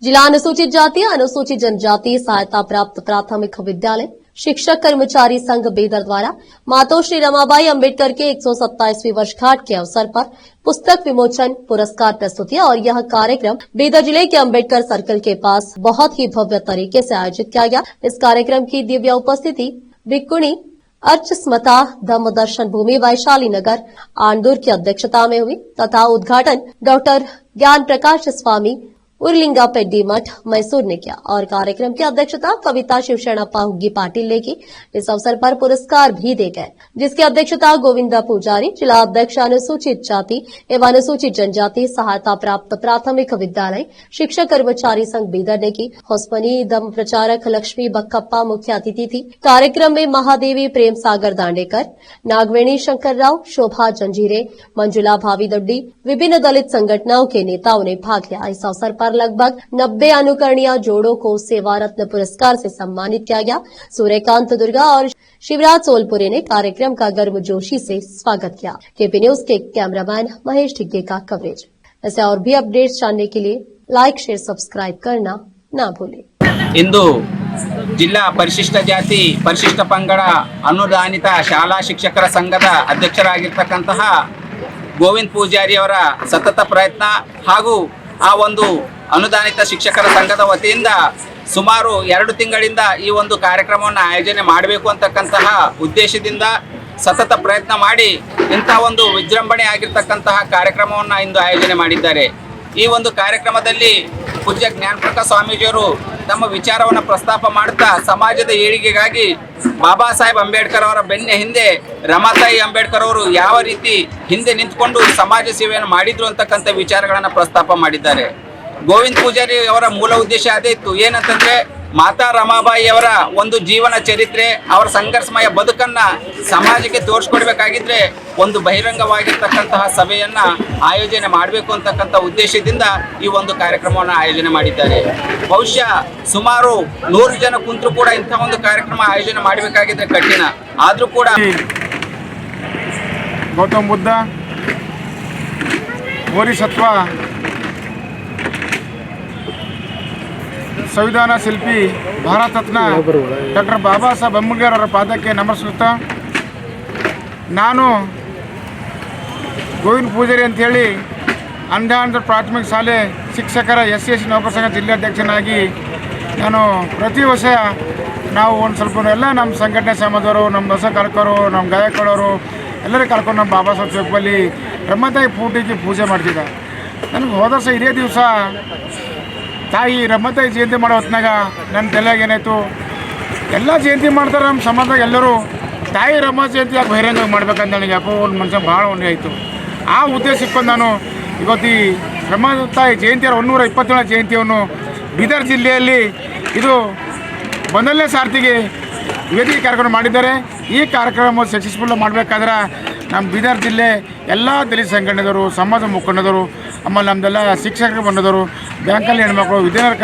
जिला अनुसूचित जाति अनुसूचित जनजाति सहायता प्राप्त प्राथमिक विद्यालय शिक्षक कर्मचारी संघ बीदर द्वारा मातों श्री रमाबाई अंबेडकर के 127वीं वर्षगांठ के अवसर पर पुस्तक विमोचन पुरस्कार प्रस्तुतियां और यह कार्यक्रम बीदर जिले के अंबेडकर सर्कल के पास बहुत ही भव्य तरीके से आयोजित किया गया। इस कार्यक्रम की दिव्य उपस्थिति बिकुणी अर्च स्मता धम्म दर्शन भूमि वैशाली नगर आंदूर की अध्यक्षता में हुई तथा उद्घाटन डॉक्टर ज्ञान प्रकाश स्वामी उर्लिंगापेड्डी मठ मैसूर ने किया और कार्यक्रम की अध्यक्षता कविता शिवशरणप्पा हुग्गी पाटिल ने की। इस अवसर पर पुरस्कार भी दे गए जिसकी अध्यक्षता गोविंदा पुजारी जिला अध्यक्ष अनुसूचित जाति एवं अनुसूचित जनजाति सहायता प्राप्त प्राथमिक विद्यालय शिक्षक कर्मचारी संघ बीदर ने की। होस्पनी धम्म प्रचारक लक्ष्मी बक्कप्पा मुख्य अतिथि थी। कार्यक्रम में महादेवी प्रेम सागर दांडेकर नागवेणी शंकर राव शोभा जंजीरे मंजुला भावीदोड्डी विभिन्न दलित संगठनों के नेताओं ने भाग लिया। इस अवसर पर लगभग 90 अनुकरणीय जोड़ों को सेवा रत्न पुरस्कार से सम्मानित किया गया। सूर्यकांत दुर्गा और शिवराज सोलपुरे ने कार्यक्रम का गर्मजोशी से स्वागत किया। केपी न्यूज के कैमरामैन महेश ढिग्गे का कवरेज। ऐसे और भी अपडेट्स जानने के लिए लाइक शेयर सब्सक्राइब करना ना भूलें। इंदु जिला परिशिष्ट जाति परिशिष्ट पंगड़ अनुदानित शाला शिक्षकर संघದ ಅಧ್ಯಕ್ಷರಾಗಿರತಕ್ಕಂತಹ ಗೋವಿಂದ ಪೂಜಾರಿ ಅವರ ಸತತ ಪ್ರಯತ್ನ ಹಾಗೂ ಆ ಒಂದು ಅನುದಾನಿತ ಶಿಕ್ಷಕರ ಸಂಘದ ವತಿಯಿಂದ ಸುಮಾರು 2 ತಿಂಗಳಿಂದ ಈ ಒಂದು ಕಾರ್ಯಕ್ರಮವನ್ನು ಆಯೋಜನೆ ಮಾಡಬೇಕು ಅಂತಕ್ಕಂತಹ ಉದ್ದೇಶದಿಂದ ಸತತ ಪ್ರಯತ್ನ ಮಾಡಿ ಇಂಥ ಒಂದು ವಿಜೃಂಭಣೆ ಆಗಿರತಕ್ಕಂತಹ ಕಾರ್ಯಕ್ರಮವನ್ನು ಇಂದು ಆಯೋಜನೆ ಮಾಡಿದ್ದಾರೆ। ಈ ಒಂದು ಕಾರ್ಯಕ್ರಮದಲ್ಲಿ ಪೂಜ್ಯ ಜ್ಞಾನಪ್ರಕಾಶ ಸ್ವಾಮೀಜಿಯವರು ತಮ್ಮ ವಿಚಾರವನ್ನು ಪ್ರಸ್ತಾಪ ಮಾಡುತ್ತಾ ಸಮಾಜದ ಏಳಿಗೆಗಾಗಿ ಬಾಬಾ ಸಾಹೇಬ್ ಅಂಬೇಡ್ಕರ್ ಅವರ ಬೆನ್ನ ಹಿಂದೆ ರಮಾತಾಯಿ ಅಂಬೇಡ್ಕರ್ ಅವರು ಯಾವ ರೀತಿ ಹಿಂದೆ ನಿಂತುಕೊಂಡು ಸಮಾಜ ಸೇವೆಯನ್ನು ಮಾಡಿದ್ರು ಅಂತಕ್ಕಂಥ ವಿಚಾರಗಳನ್ನು ಪ್ರಸ್ತಾಪ ಮಾಡಿದ್ದಾರೆ। ಗೋವಿಂದ ಪೂಜಾರಿ ಅವರ ಮೂಲ ಉದ್ದೇಶ ಅದೇ ಇತ್ತು, ಏನಂತಂದ್ರೆ ಮಾತಾ ರಮಾಬಾಯಿ ಅವರ ಒಂದು ಜೀವನ ಚರಿತ್ರೆ ಅವರ ಸಂಘರ್ಷಮಯ ಬದುಕನ್ನ ಸಮಾಜಕ್ಕೆ ತೋರಿಸ್ಕೊಡ್ಬೇಕಾಗಿದ್ರೆ ಒಂದು ಬಹಿರಂಗವಾಗಿರ್ತಕ್ಕಂತಹ ಸಭೆಯನ್ನ ಆಯೋಜನೆ ಮಾಡಬೇಕು ಅಂತಕ್ಕಂಥ ಉದ್ದೇಶದಿಂದ ಈ ಒಂದು ಕಾರ್ಯಕ್ರಮವನ್ನು ಆಯೋಜನೆ ಮಾಡಿದ್ದಾರೆ। ಬಹುಶಃ ಸುಮಾರು 100 ಜನ ಕುಂತರೂ ಕೂಡ ಇಂಥ ಒಂದು ಕಾರ್ಯಕ್ರಮ ಆಯೋಜನೆ ಮಾಡಬೇಕಾಗಿದ್ರೆ ಕಠಿಣ, ಆದರೂ ಕೂಡ ಗೌತಮ್ ಬುದ್ಧ ಬೋಧಿಸತ್ವ ಸಂವಿಧಾನ ಶಿಲ್ಪಿ ಭಾರತ ರತ್ನ ಡಾಕ್ಟರ್ ಬಾಬಾ ಸಾಹೇಬ್ ಅಂಬೇಡ್ಕರ್ ಅವರ ಪಾದಕ್ಕೆ ನಮಸ್ಕರಿಸುತ್ತಾ ನಾನು ಗೋವಿಂದ ಪೂಜಾರಿ ಅಂಥೇಳಿ ಅನುದಾನಿತ ಪ್ರಾಥಮಿಕ ಶಾಲೆ ಶಿಕ್ಷಕರ SC ನೌಕರ ಸಂಘ ಜಿಲ್ಲಾಧ್ಯಕ್ಷನಾಗಿ ನಾನು ಪ್ರತಿ ವರ್ಷ ನಾವು ಒಂದು ಸ್ವಲ್ಪ ಎಲ್ಲ ನಮ್ಮ ಸಂಘಟನೆ ಸಮಾಜದವರು ನಮ್ಮ ದಸ ಕಲ್ಕೋರು ನಮ್ಮ ಗಾಯಕಳವರು ಎಲ್ಲರೂ ಕಲ್ಕೊಂಡು ನಮ್ಮ ಬಾಬಾ ಸಾಹೇಬ್ ಚೌಕಲ್ಲಿ ರಮಾತಾಯಿ ಪೂಟಿಗೆ ಪೂಜೆ ಮಾಡ್ತಿದ್ದೆ। ನನಗೆ ಹೋದ ವರ್ಷ ಇದೇ ದಿವಸ ತಾಯಿ ರಮಾತಾಯಿ ಜಯಂತಿ ಮಾಡೋ ಹೊತ್ನಾಗ ನನ್ನ ತಲೆಯಾಗ ಏನಾಯಿತು, ಎಲ್ಲ ಜಯಂತಿ ಮಾಡ್ತಾರೆ ನಮ್ಮ ಸಮಾಜದಾಗ ಎಲ್ಲರೂ, ತಾಯಿ ರಮಾ ಜಯಂತಿ ಯಾಕೆ ಬಹಿರಂಗ ಮಾಡ್ಬೇಕಂತ ನನಗೆ ಯಾಕೋ ಒಂದು ಮನುಷ್ಯ ಭಾಳ ಒಂದೇ ಆಯಿತು। ಆ ಉದ್ದೇಶಕ್ಕೊಂದು ನಾನು ಇವತ್ತು ಈ ರಮಾತಾಯಿ ಜಯಂತಿಯ 127ನೇ ಜಯಂತಿಯನ್ನು ಬೀದರ್ ಜಿಲ್ಲೆಯಲ್ಲಿ ಇದು ಮೊದಲನೇ ಸಾರ್ತಿಗೆ ವೇದಿಕೆ ಕಾರ್ಯಕ್ರಮ ಮಾಡಿದ್ದಾರೆ। ಈ ಕಾರ್ಯಕ್ರಮ ಸಕ್ಸಸ್ಫುಲ್ ಮಾಡಬೇಕಾದ್ರೆ ನಮ್ಮ ಬೀದರ್ ಜಿಲ್ಲೆ ಎಲ್ಲ ದಲಿತ ಸಂಘಟನೆದವರು ಸಮಾಜ ಮುಖಂಡರು ಆಮೇಲೆ ನಮ್ಮದೆಲ್ಲ ಶಿಕ್ಷಕರು ಬಂದವರು ಬ್ಯಾಂಕಲ್ಲಿ ಹೆಣ್ಮಕ್ಳು ವಿದ್ಯಾರ್ಥಿ